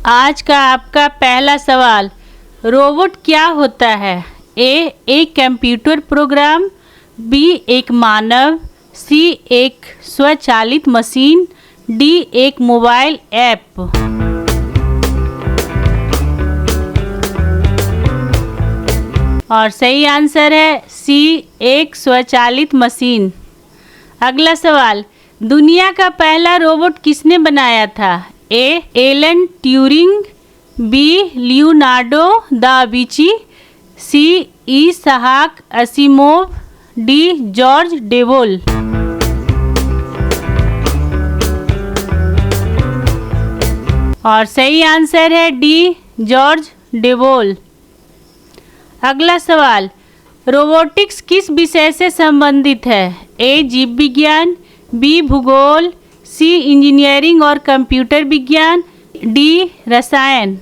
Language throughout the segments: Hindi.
आज का आपका पहला सवाल, रोबोट क्या होता है? ए एक कंप्यूटर प्रोग्राम, बी एक मानव, सी एक स्वचालित मशीन, डी एक मोबाइल ऐप। और सही आंसर है सी एक स्वचालित मशीन। अगला सवाल, दुनिया का पहला रोबोट किसने बनाया था? A Alan Turing, B Leonardo da Vinci, C Isaac Asimov, D George Devol. और सही आंसर है डी जॉर्ज डेवोल। अगला सवाल, रोबोटिक्स किस विषय से संबंधित है? ए जीव विज्ञान, बी भूगोल, सी इंजीनियरिंग और कंप्यूटर विज्ञान, डी रसायन।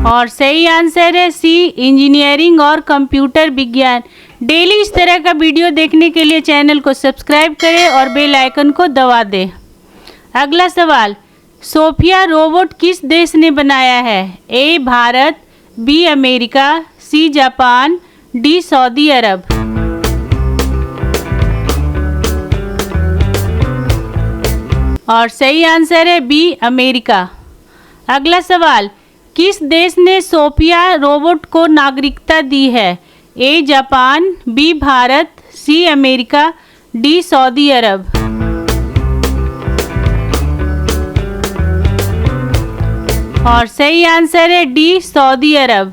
और सही आंसर है सी इंजीनियरिंग और कंप्यूटर विज्ञान। डेली इस तरह का वीडियो देखने के लिए चैनल को सब्सक्राइब करें और बेल आइकन को दबा दें। अगला सवाल, सोफिया रोबोट किस देश ने बनाया है? A Bharat, B America, C Japan, D Saudi Arabia. और सही आंसर है बी अमेरिका। अगला सवाल, किस देश ने सोफिया रोबोट को नागरिकता दी है? A Japan, B Bharat, C America, D Saudi Arabia. और सही आंसर है डी सऊदी अरब।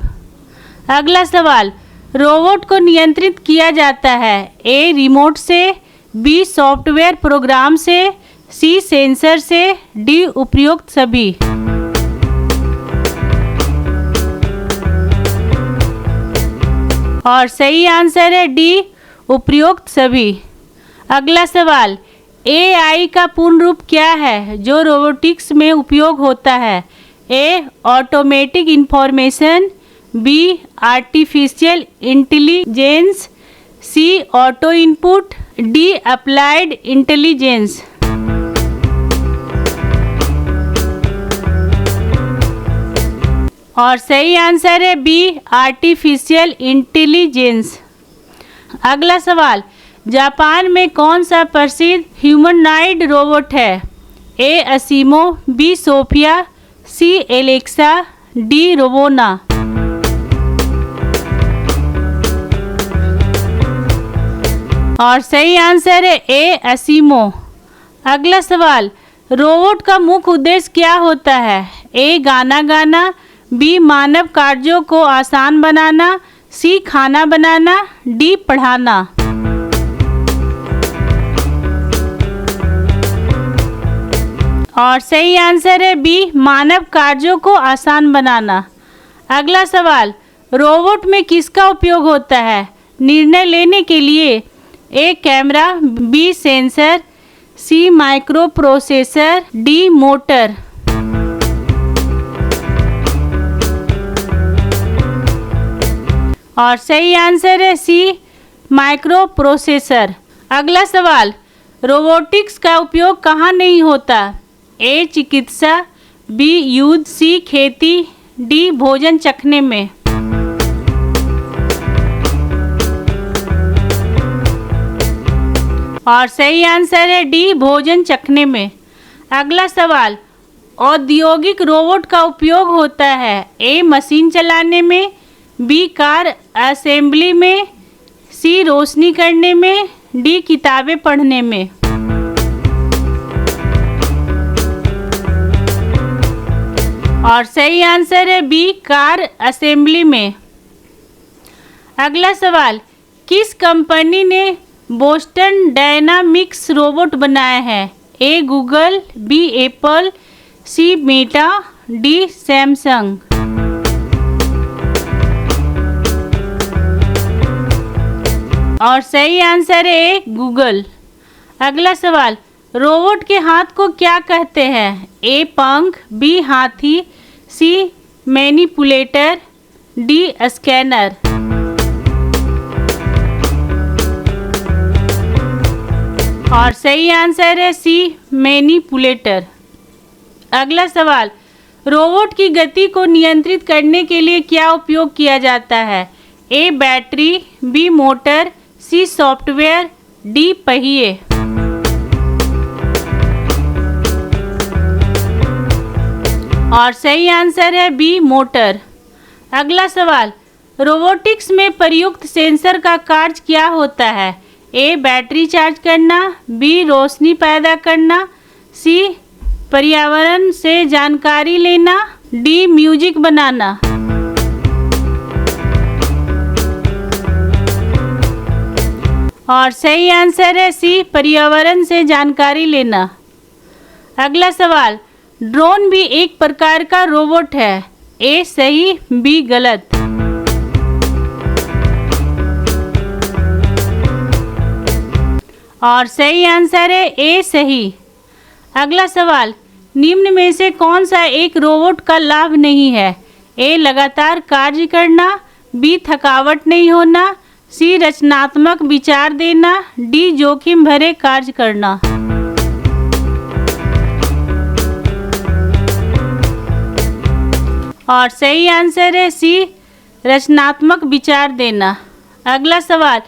अगला सवाल, रोबोट को नियंत्रित किया जाता है? ए रिमोट से, बी सॉफ्टवेयर प्रोग्राम से, सी सेंसर से, डी उपयुक्त सभी। और सही आंसर है डी उपयुक्त सभी। अगला सवाल, एआई का पूर्ण रूप क्या है जो रोबोटिक्स में उपयोग होता है? A automatic information, B artificial intelligence, C auto input, D applied intelligence. और सही आंसर है बी आर्टिफिशियल इंटेलिजेंस। अगला सवाल, जापान में कौन सा प्रसिद्ध ह्यूमनॉइड रोबोट है? ए असीमो, बी सोफिया, सी एलेक्सा, डी रोबोना। और सही आंसर है ए असीमो। अगला सवाल, रोबोट का मुख्य उद्देश्य क्या होता है? ए गाना गाना, बी मानव कार्यों को आसान बनाना, सी खाना बनाना, डी पढ़ाना। और सही आंसर है बी मानव कार्यों को आसान बनाना। अगला सवाल, रोबोट में किसका उपयोग होता है निर्णय लेने के लिए? ए कैमरा, बी सेंसर, सी माइक्रो प्रोसेसर, डी मोटर। और सही आंसर है सी माइक्रो प्रोसेसर। अगला सवाल, रोबोटिक्स का उपयोग कहाँ नहीं होता? ए चिकित्सा, बी युद्ध, सी खेती, डी भोजन चखने में। और सही आंसर है डी भोजन चखने में। अगला सवाल, औद्योगिक रोबोट का उपयोग होता है? ए मशीन चलाने में, बी कार असेंबली में, सी रोशनी करने में, डी किताबें पढ़ने में। और सही आंसर है बी कार असेंबली में। अगला सवाल, किस कंपनी ने बोस्टन डायनामिक्स रोबोट बनाया है? ए गूगल, बी एप्पल, सी मेटा, डी सैमसंग। और सही आंसर है ए गूगल। अगला सवाल, रोबोट के हाथ को क्या कहते हैं? ए पंख, बी हाथी, सी मैनिपुलेटर, डी स्कैनर। और सही आंसर है सी मैनिपुलेटर। अगला सवाल, रोबोट की गति को नियंत्रित करने के लिए क्या उपयोग किया जाता है? ए बैटरी, बी मोटर, सी सॉफ्टवेयर, डी पहिए। और सही आंसर है बी मोटर। अगला सवाल, रोबोटिक्स में प्रयुक्त सेंसर का कार्य क्या होता है? ए बैटरी चार्ज करना, बी रोशनी पैदा करना, सी पर्यावरण से जानकारी लेना, डी म्यूजिक बनाना। और सही आंसर है सी पर्यावरण से जानकारी लेना। अगला सवाल, ड्रोन भी एक प्रकार का रोबोट है। ए सही, बी गलत। और सही आंसर है ए सही। अगला सवाल, निम्न में से कौन सा एक रोबोट का लाभ नहीं है? ए लगातार कार्य करना, बी थकावट नहीं होना, सी रचनात्मक विचार देना, डी जोखिम भरे कार्य करना। और सही आंसर है सी रचनात्मक विचार देना। अगला सवाल,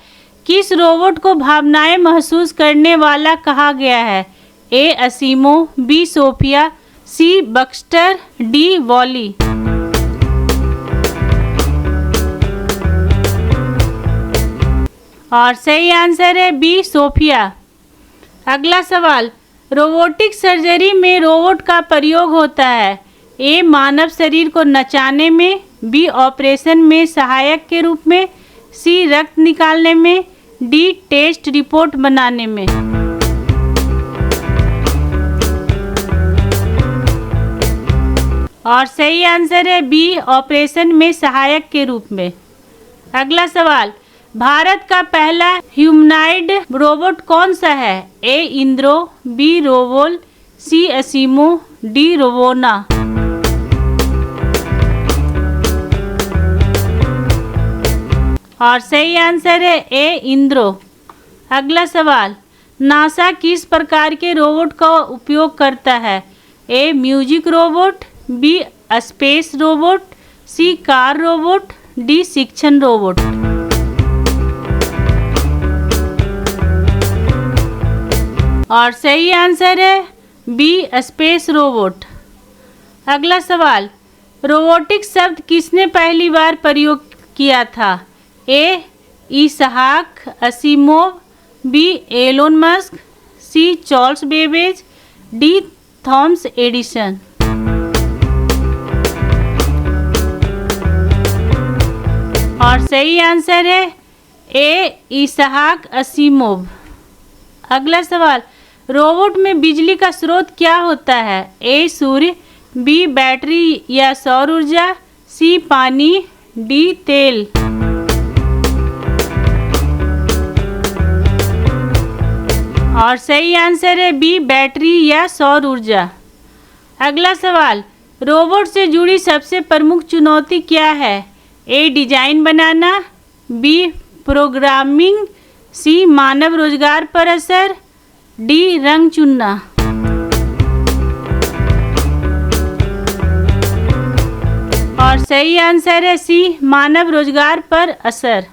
किस रोबोट को भावनाएं महसूस करने वाला कहा गया है? ए असीमो, बी सोफिया, सी बक्स्टर, डी वॉली। और सही आंसर है बी सोफिया। अगला सवाल, रोबोटिक सर्जरी में रोबोट का प्रयोग होता है। ए मानव शरीर को नचाने में, बी ऑपरेशन में सहायक के रूप में, सी रक्त निकालने में, डी टेस्ट रिपोर्ट बनाने में। और सही आंसर है बी ऑपरेशन में सहायक के रूप में। अगला सवाल, भारत का पहला ह्यूमनॉइड रोबोट कौन सा है? ए इंद्रो, बी रोबोल, सी असीमो, डी रोबोना। और सही आंसर है ए इंद्रो। अगला सवाल, नासा किस प्रकार के रोबोट का उपयोग करता है? A music robot, B space robot, C car robot, D शिक्षण रोबोट। और सही आंसर है बी स्पेस रोबोट। अगला सवाल, रोबोटिक शब्द किसने पहली बार प्रयोग किया था? A Isaac Asimov, B Elon Musk, C Charles Babbage, D Thomas Edison. और सही आंसर है ए इसहाक असीमोव। अगला सवाल, रोबोट में बिजली का स्रोत क्या होता है? ए सूर्य, बी बैटरी या सौर ऊर्जा, सी पानी, डी तेल। और सही आंसर है बी बैटरी या सौर ऊर्जा। अगला सवाल, रोबोट से जुड़ी सबसे प्रमुख चुनौती क्या है? ए डिजाइन बनाना, बी प्रोग्रामिंग, सी मानव रोजगार पर असर, डी रंग चुनना। और सही आंसर है सी मानव रोजगार पर असर।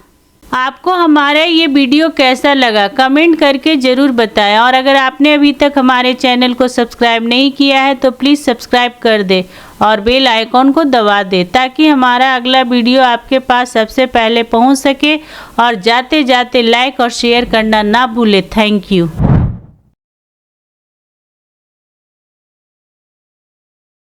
आपको हमारा ये वीडियो कैसा लगा कमेंट करके ज़रूर बताएं, और अगर आपने अभी तक हमारे चैनल को सब्सक्राइब नहीं किया है तो प्लीज़ सब्सक्राइब कर दे और बेल आइकॉन को दबा दे ताकि हमारा अगला वीडियो आपके पास सबसे पहले पहुंच सके। और जाते जाते लाइक और शेयर करना ना भूले। Thank you.